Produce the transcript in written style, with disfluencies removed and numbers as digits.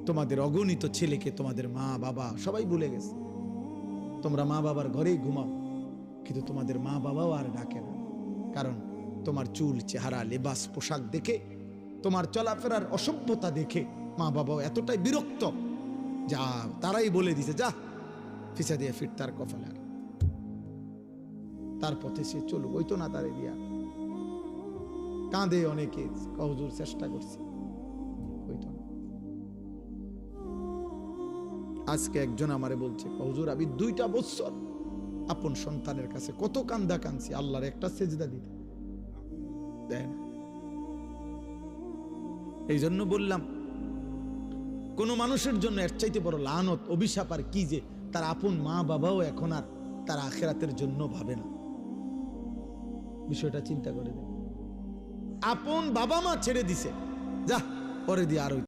তোমাদের অগণিত ছেলেকে তোমাদের মা বাবা সবাই ভুলে গেছে। তোমরা মা বাবার ঘরেই ঘুমাও, কিন্তু তোমাদের মা বাবাও আর ডাকে না। কারণ তোমার চুল, চেহারা, লেবাস, পোশাক দেখে, তোমার চলাফেরার অসভ্যতা দেখে মা বাবাও এতটাই বিরক্ত, যা তারাই বলে দিছে, যা ফিসা দিয়ে ফিট তার কপালে, তার পথে সে চলুক, ওই তো না তারে দিয়া। কাঁদে অনেকে, হুজুর চেষ্টা করছি, ওই তো না। আজকে একজন আমারে বলছে, হুজুর আমি 2টা বছর আপন সন্তানের কাছে কত কান্দা কাঁদছি, আল্লাহর একটা সেজদা দিতে দেয় না। এই জন্য বললাম, কোন মানুষের জন্য এর চাইতে বড় লানত, অভিশাপ আর কি যে তার আপন মা বাবাও এখন আর তার আখিরাতের জন্য ভাবে না। বিষয়টা চিন্তা করে দেয়। আপন বাবা মা ছেড়ে দিছে, যা পরে দিয়ে আর